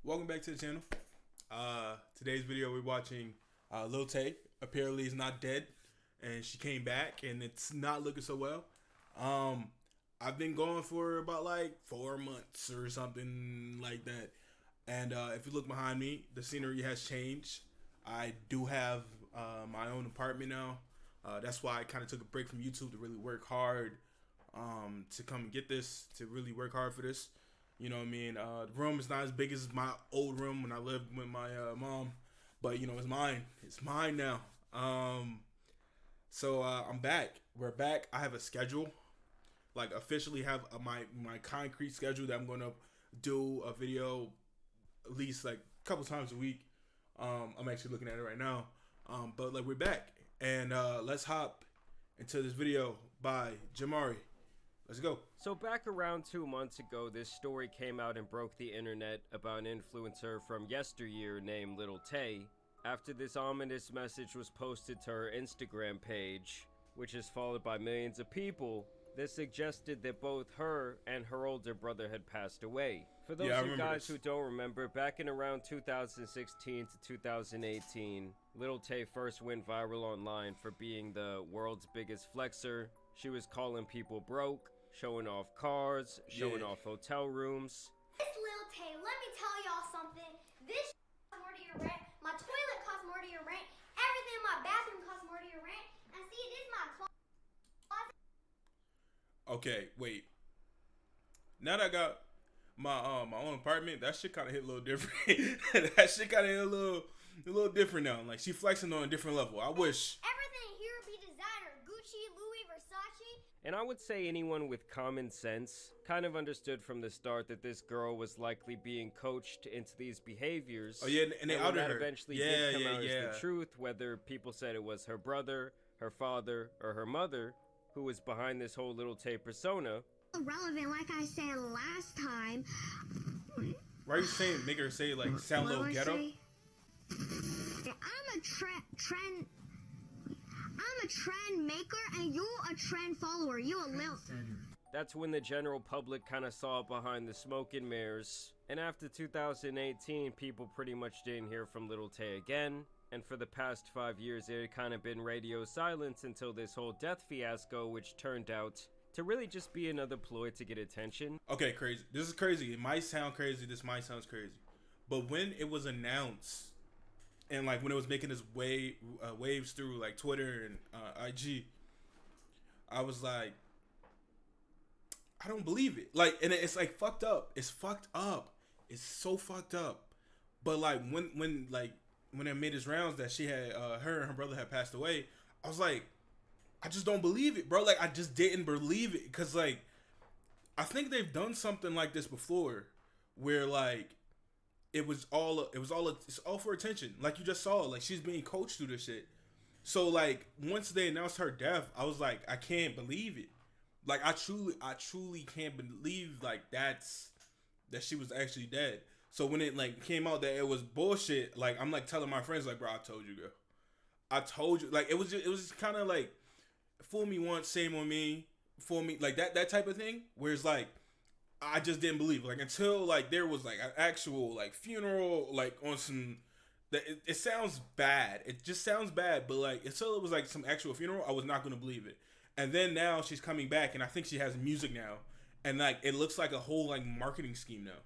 Welcome back to the channel. Today's video we're watching Lil Tay. Apparently is not dead, and she came back, and it's not looking so well. I've been going for about like 4 months or something like that, and if you look behind me, the scenery has changed. I do have my own apartment now. That's why I kind of took a break from YouTube to really work hard to come and get this, to really work hard for this. You know what I mean? The room is not as big as my old room when I lived with my mom, but you know it's mine. It's mine now. So I'm back. We're back. I have a schedule, like officially have my concrete schedule that I'm gonna do a video at least like a couple times a week. I'm actually looking at it right now. But like we're back, and let's hop into this video by Jamari. Let's go. So back around 2 months ago, this story came out and broke the internet about an influencer from yesteryear named Lil Tay. After this ominous message was posted to her Instagram page, which is followed by millions of people, this suggested that both her and her older brother had passed away. For those of you guys who don't remember, back in around 2016 to 2018, Lil Tay first went viral online for being the world's biggest flexer. She was calling people broke, showing off cars, showing off hotel rooms. This Lil Tay, let me tell y'all something. This costs more to your rent. My toilet costs more to your rent. Everything in my bathroom costs more to your rent. And see, this is my closet. Okay, wait. Now that I got my own apartment, that shit kind of hit a little different. That shit kind of hit a little different now. Like she flexing on a different level. I wish. Everything here be designer. Gucci, Louis, Versace. And I would say anyone with common sense kind of understood from the start that this girl was likely being coached into these behaviors. Oh yeah, and they outed that her. Eventually did come out as the truth, whether people said it was her brother, her father, or her mother who was behind this whole Lil Tay persona. Irrelevant, like I said last time. Why are you saying, make her say like sound a little ghetto? I'm a trend maker and you a trend follower. You a Lil. That's when the general public kind of saw it behind the smoke and mirrors. And after 2018, people pretty much didn't hear from Lil Tay again. And for the past 5 years, it had kind of been radio silence until this whole death fiasco, which turned out to really just be another ploy to get attention. Okay, crazy. This is crazy. It might sound crazy. This might sound crazy. But when it was announced, and like when it was making its waves through like Twitter and IG, I was like, I don't believe it. Like, and it's like fucked up. It's fucked up. It's so fucked up. But like when it made its rounds that she had her and her brother had passed away, I was like, I just don't believe it, bro. Like I just didn't believe it, because like I think they've done something like this before, where like it's all for attention. Like you just saw, like she's being coached through this shit. So like once they announced her death, I was like, I can't believe it. Like I truly can't believe like that she was actually dead. So when it like came out that it was bullshit, like I'm like telling my friends like, bro, I told you, girl. I told you. Like it was just kind of like fool me once, shame on me. Fool me, like that type of thing. Where it's like I just didn't believe it. Like until like there was like an actual like funeral, like on some that it sounds bad. It just sounds bad, but like until it was like some actual funeral, I was not gonna believe it. And then now she's coming back, and I think she has music now, and like it looks like a whole like marketing scheme now.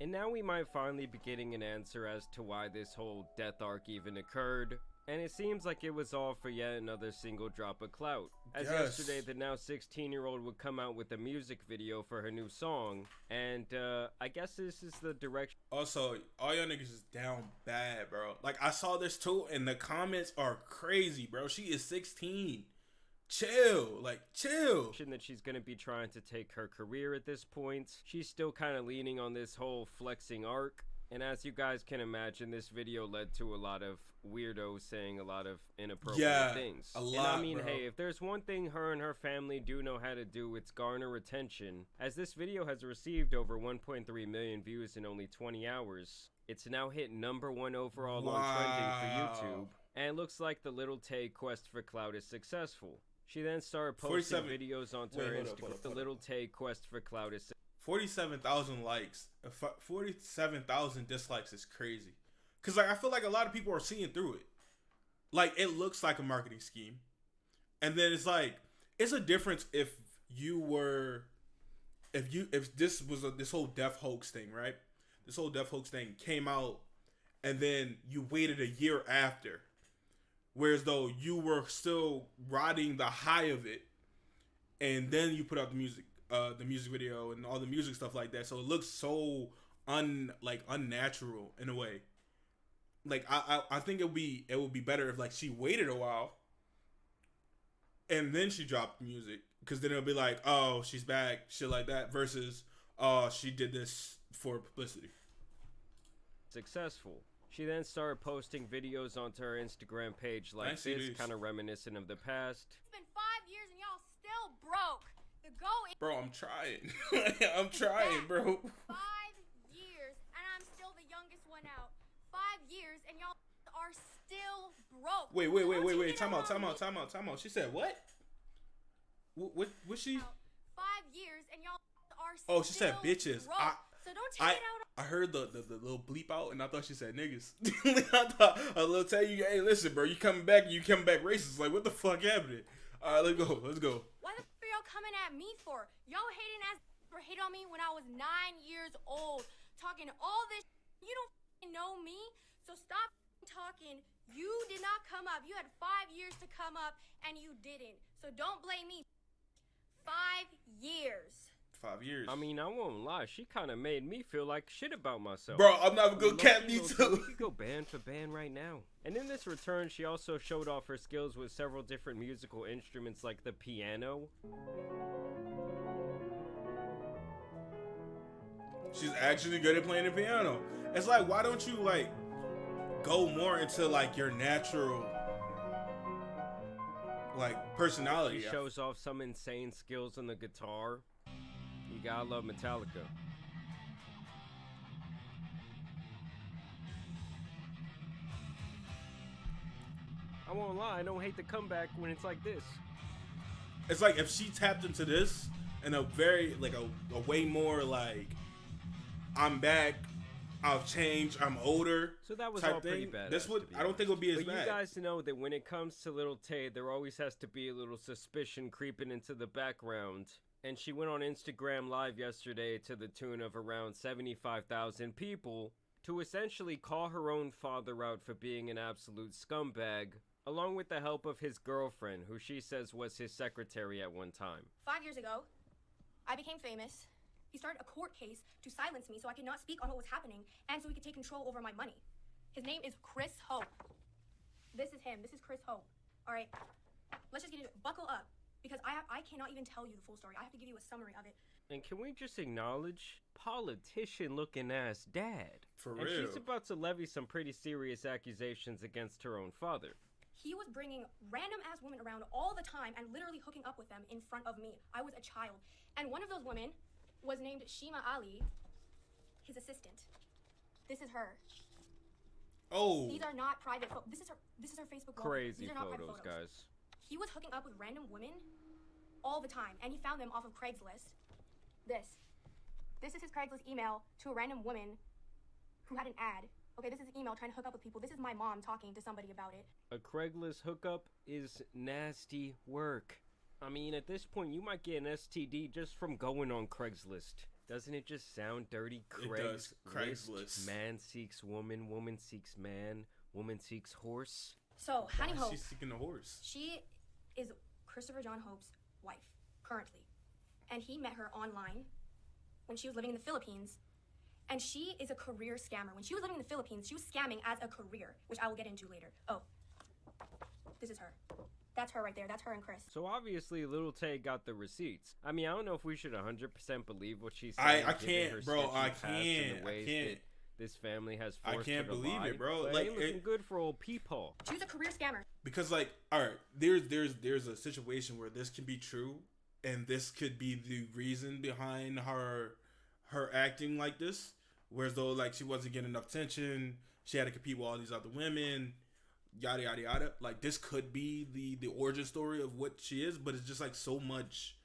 And now we might finally be getting an answer as to why this whole death arc even occurred. And it seems like it was all for yet another single drop of clout. As yesterday, the now 16-year-old would come out with a music video for her new song. And I guess this is the direction. Also, all y'all niggas is down bad, bro. Like I saw this too, and the comments are crazy, bro. She is 16. Chill, like chill. That she's gonna be trying to take her career at this point. She's still kind of leaning on this whole flexing arc. And as you guys can imagine, this video led to a lot of weirdos saying a lot of inappropriate things. A lot, and I mean, bro. hey, if there's one thing her and her family do know how to do, it's garner attention. As this video has received over 1.3 million views in only 20 hours, it's now hit #1 overall on trending for YouTube. And it looks like the Lil Tay quest for clout is successful. She then started posting videos onto her Instagram. The Lil Tay quest for clout is 47,000 likes, 47,000 dislikes is crazy. Cause like I feel like a lot of people are seeing through it. Like it looks like a marketing scheme, and then it's like it's a difference if this was this whole death hoax thing, right? This whole death hoax thing came out, and then you waited a year after, whereas though you were still riding the high of it, and then you put out the music video and all the music stuff like that. So it looks so unnatural in a way. Like I think it would be better if like she waited a while and then she dropped music, because then it'll be like, oh, she's back, shit like that, versus oh, she did this for publicity. Successful. She then started posting videos onto her Instagram page like this, kind of reminiscent of the past. It's been 5 years and y'all still broke. The goal is Bro, I'm trying. I'm trying, bro. 5 years and I'm still the youngest one out. 5 years and y'all are still broke. Wait. Time out. She said what? What she? 5 years and y'all are still Oh, she said bitches. broke. So don't take it out on I heard the little bleep out, and I thought she said niggas. I thought a little tell you, hey, listen, bro, you coming back racist. Like, what the fuck happened? All right, let's go. What the f are y'all coming at me for? Y'all hating ass for hate on me when I was 9 years old, talking all this. You don't f***ing know me, so stop talking. You did not come up. You had 5 years to come up, and you didn't. So don't blame me. 5 years. 5 years. I mean, I won't lie. She kind of made me feel like shit about myself. Bro, I'm not gonna cap me We too. could go band for band right now. And in this return, she also showed off her skills with several different musical instruments like the piano. She's actually good at playing the piano. It's like, why don't you like go more into like your natural like personality? She shows off some insane skills on the guitar. You gotta love Metallica. I won't lie, I don't hate the comeback when it's like this. It's like if she tapped into this in a very like a way more like I'm back, I've changed, I'm older. So that was type all pretty thing. bad. That's what I don't think it'll be as But bad. you guys know that when it comes to Little Tay, there always has to be a little suspicion creeping into the background. And she went on Instagram Live yesterday to the tune of around 75,000 people to essentially call her own father out for being an absolute scumbag, along with the help of his girlfriend, who she says was his secretary at one time. 5 years ago, I became famous. He started a court case to silence me so I could not speak on what was happening and so he could take control over my money. His name is Chris Hope. This is him. This is Chris Hope. All right, let's just get into it. Buckle up, because I cannot even tell you the full story. I have to give you a summary of it. And can we just acknowledge politician-looking ass dad? For and real. she's about to levy some pretty serious accusations against her own father. He was bringing random ass women around all the time and literally hooking up with them in front of me. I was a child. And one of those women was named Shima Ali, his assistant. This is her. Oh. These are not private photos. This is her Facebook wallpaper. Crazy These are not private photos, photos. guys. He was hooking up with random women all the time, and he found them off of Craigslist. This is his Craigslist email to a random woman who had an ad. Okay, this is his email trying to hook up with people. This is my mom talking to somebody about it. A Craigslist hookup is nasty work. I mean, at this point, you might get an STD just from going on Craigslist. Doesn't it just sound dirty? It does. Craigslist. Man seeks woman, woman seeks man, woman seeks horse. So, Honey Hope, She's seeking a horse. she is Christopher John Hope's wife, currently. And he met her online when she was living in the Philippines. And she is a career scammer. When she was living in the Philippines, she was scamming as a career, which I will get into later. Oh, this is her. That's her right there. That's her and Chris. So obviously, Little Tay got the receipts. I mean, I don't know if we should 100% believe what she's saying. I given can't, her bro. sketchy I past and the can't. ways that this family has I forced can't her to believe lie. it, bro. But Like, it ain't looking it- good for old Peepaw. She was a career scammer. Because like, all right, there's a situation where this can be true, and this could be the reason behind her acting like this. Whereas though like she wasn't getting enough attention, she had to compete with all these other women, yada yada yada. Like this could be the origin story of what she is, but it's just like so much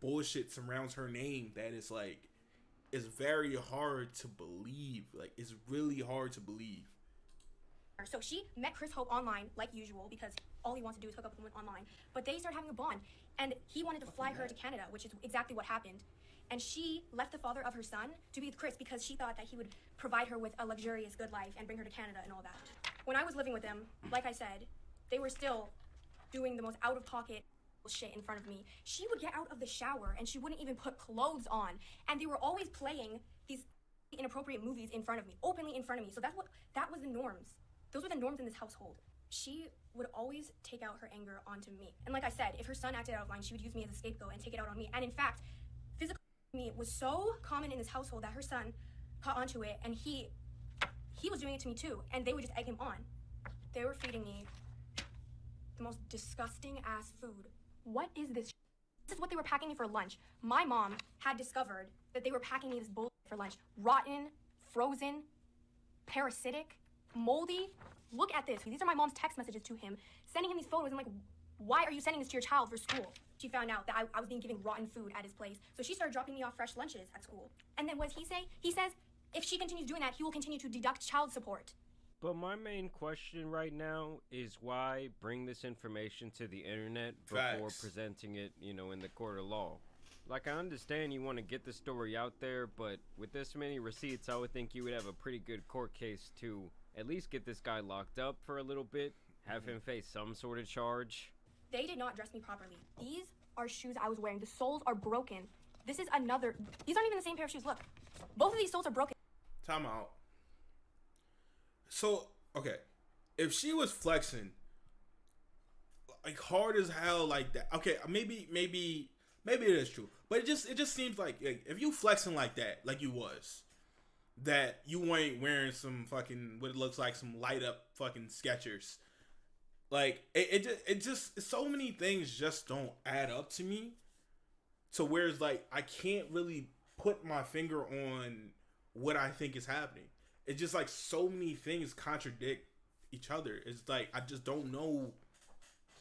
bullshit surrounds her name that it's like is very hard to believe. Like, it's really hard to believe. So she met Chris Hope online, like usual, because all he wants to do is hook up with women online. But they started having a bond, and he wanted to fly her to Canada, which is exactly what happened. And she left the father of her son to be with Chris because she thought that he would provide her with a luxurious good life and bring her to Canada and all that. When I was living with them, like I said, they were still doing the most out-of-pocket shit in front of me. She would get out of the shower and she wouldn't even put clothes on. And they were always playing these inappropriate movies in front of me, openly in front of me. So that was the norms. Those were the norms in this household. She would always take out her anger onto me. And like I said, if her son acted out of line, she would use me as a scapegoat and take it out on me. And in fact, physical me was so common in this household that her son caught onto it, and he was doing it to me too. And they would just egg him on. They were feeding me the most disgusting ass food. What is this? This is what they were packing me for lunch. My mom had discovered that they were packing me this bullshit for lunch. Rotten, frozen, parasitic, moldy. Look at this. These are my mom's text messages to him, sending him these photos. I'm like, why are you sending this to your child for school? She found out that I was being given rotten food at his place. So she started dropping me off fresh lunches at school. And then what does he say? He says, if she continues doing that, he will continue to deduct child support. But my main question right now is why bring this information to the internet before presenting it, in the court of law? Like, I understand you want to get the story out there, but with this many receipts, I would think you would have a pretty good court case to at least get this guy locked up for a little bit, have him face some sort of charge. They did not dress me properly. These are shoes I was wearing. The soles are broken. This is another. These aren't even the same pair of shoes. Look. Both of these soles are broken. Time out. So, okay. If she was flexing, like, hard as hell like that, okay, maybe it is true. But it just seems like if you flexing like that, like you was, that you ain't wearing some fucking, what it looks like, some light up fucking Skechers. Like, it just, so many things just don't add up to me. So whereas, like, I can't really put my finger on what I think is happening. It's just like so many things contradict each other. It's like, I just don't know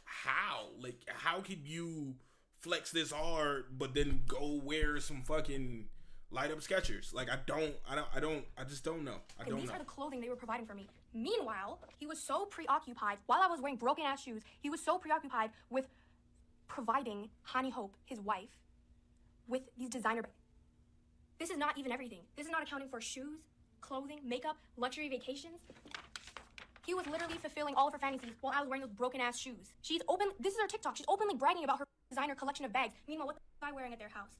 how. Like, how could you flex this hard, but then go wear some fucking light up Skechers? Like, I just don't know. And these are the clothing they were providing for me. Meanwhile, he was so preoccupied, while I was wearing broken ass shoes, he was so preoccupied with providing Hani Hope, his wife, with these designer bags. This is not even everything. This is not accounting for shoes, clothing, makeup, luxury vacations. He was literally fulfilling all of her fantasies while I was wearing those broken ass shoes. This is her TikTok. She's openly bragging about her designer collection of bags. Meanwhile, what the am I wearing at their house?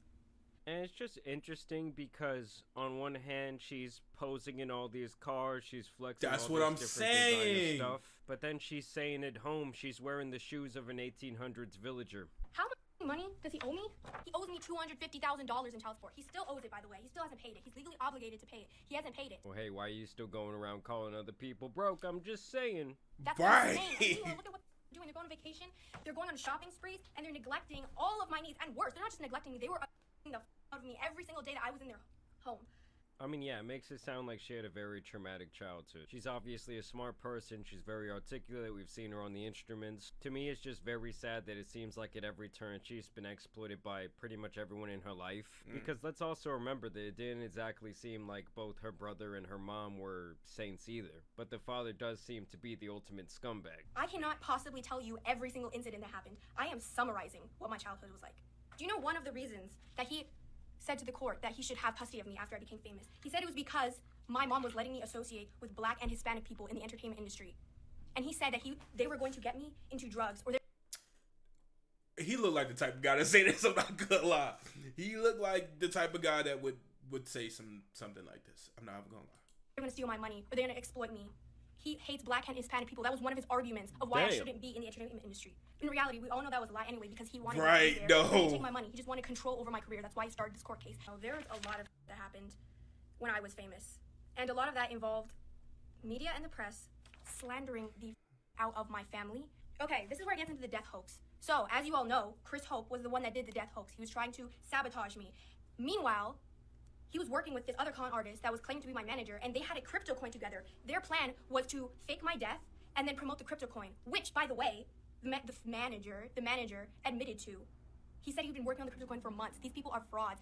And it's just interesting because on one hand, she's posing in all these cars, she's flexing That's all what this I'm different saying. designer stuff, but then she's saying at home she's wearing the shoes of an 1800s villager. How much money does he owe me? He owes me $250,000 in child support. He still owes it, by the way. He still hasn't paid it. He's legally obligated to pay it. He hasn't paid it. Well, hey, why are you still going around calling other people broke? I'm just saying. That's what I'm saying. And meanwhile, look at what they're doing. They're going on vacation. They're going on shopping sprees, and they're neglecting all of my needs. And worse, they're not just neglecting me. They were the out of me every single day that I was in their home. I mean, yeah, it makes it sound like she had a very traumatic childhood. She's obviously a smart person. She's very articulate. We've seen her on the instruments. To me, it's just very sad that it seems like at every turn she's been exploited by pretty much everyone in her life. Because let's also remember that it didn't exactly seem like both her brother and her mom were saints either. But the father does seem to be the ultimate scumbag. I cannot possibly tell you every single incident that happened. I am summarizing what my childhood was like. Do you know one of the reasons that he said to the court that he should have custody of me after I became famous? He said it was because my mom was letting me associate with Black and Hispanic people in the entertainment industry. And he said that they were going to get me into drugs or he looked like the type of guy to say this. I'm not gonna lie. He looked like the type of guy that would say something like this. I'm not gonna lie. they're going to steal my money or they're going to exploit me. He hates Black and Hispanic people. That was one of his arguments of why I shouldn't be in the entertainment industry. In reality, we all know that was a lie anyway because he wanted me to be there. He didn't take my money. He just wanted control over my career. That's why he started this court case. There's a lot of that happened when I was famous. And a lot of that involved media and the press slandering the out of my family. Okay, this is where it gets into the death hoax. So, as you all know, Chris Hope was the one that did the death hoax. He was trying to sabotage me. Meanwhile, he was working with this other con artist that was claimed to be my manager, and they had a crypto coin together. Their plan was to fake my death and then promote the crypto coin, which, by the way, the manager admitted to. He said he'd been working on the crypto coin for months. These people are frauds.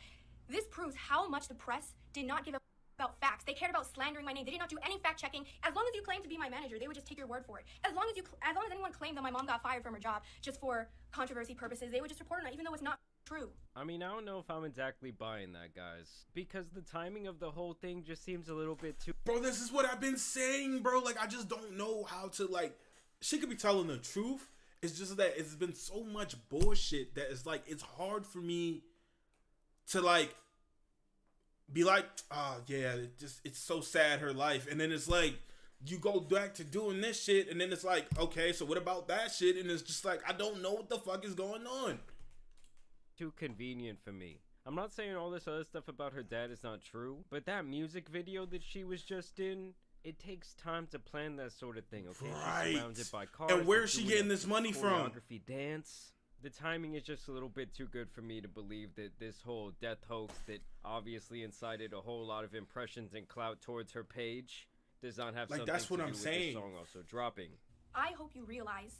This proves how much the press did not give a about facts. They cared about slandering my name. They did not do any fact checking. As long as you claim to be my manager, they would just take your word for it. As long as anyone claimed that my mom got fired from her job just for controversy purposes, they would just report on it, even though it's not true. I mean, I don't know if I'm exactly buying that, guys, because the timing of the whole thing just seems a little bit too. Bro, this is what I've been saying, bro. Like, I just don't know how to, like, she could be telling the truth. It's just that it's been so much bullshit that it's like, it's hard for me to, like, be like, oh yeah, it's so sad, her life. And then it's like, you go back to doing this shit, and then it's like, okay, so what about that shit? And it's just like, I don't know what the fuck is going on. Too convenient for me. I'm not saying all this other stuff about her dad is not true, but that music video that she was just in, it takes time to plan that sort of thing, okay? Right. She's surrounded by cars. And where's she getting this money from? Choreography, dance. The timing is just a little bit too good for me to believe that this whole death hoax that obviously incited a whole lot of impressions and clout towards her page does not have like, something that's what to I'm do with saying. this song also dropping. I hope you realize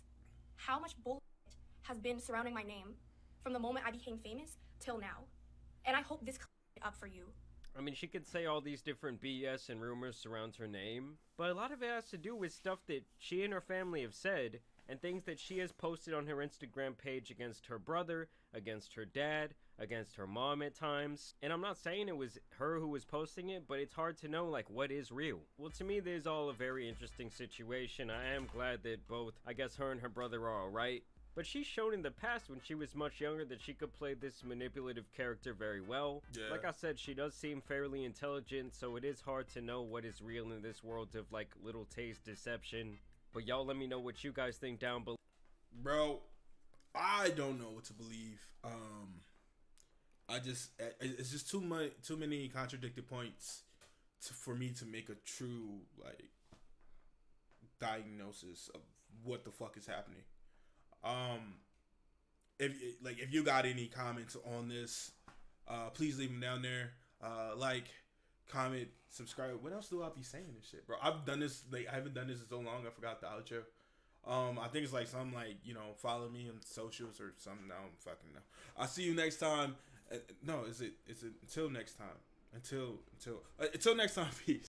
how much bullshit has been surrounding my name from the moment I became famous till now. And I hope this clears it up for you. I mean, she could say all these different BS and rumors surround her name, but a lot of it has to do with stuff that she and her family have said and things that she has posted on her Instagram page against her brother, against her dad, against her mom at times. And I'm not saying it was her who was posting it, but it's hard to know, like, what is real. Well, to me, this is all a very interesting situation. I am glad that both, I guess, her and her brother are alright. But she's shown in the past when she was much younger that she could play this manipulative character very well. Yeah. Like I said, she does seem fairly intelligent, so it is hard to know what is real in this world of, like, Little Tay's deception. But y'all let me know what you guys think down below. Bro, I don't know what to believe. It's just too many contradicted points for me to make a true, like, diagnosis of what the fuck is happening. If you got any comments on this, please leave them down there. Like, comment, subscribe. What else do I be saying this shit, bro? I've done this, like, I haven't done this in so long, I forgot the outro. I think it's like something like, you know, follow me on socials or something. I don't fucking know. I'll see you next time. No, is it until next time? Until next time, peace.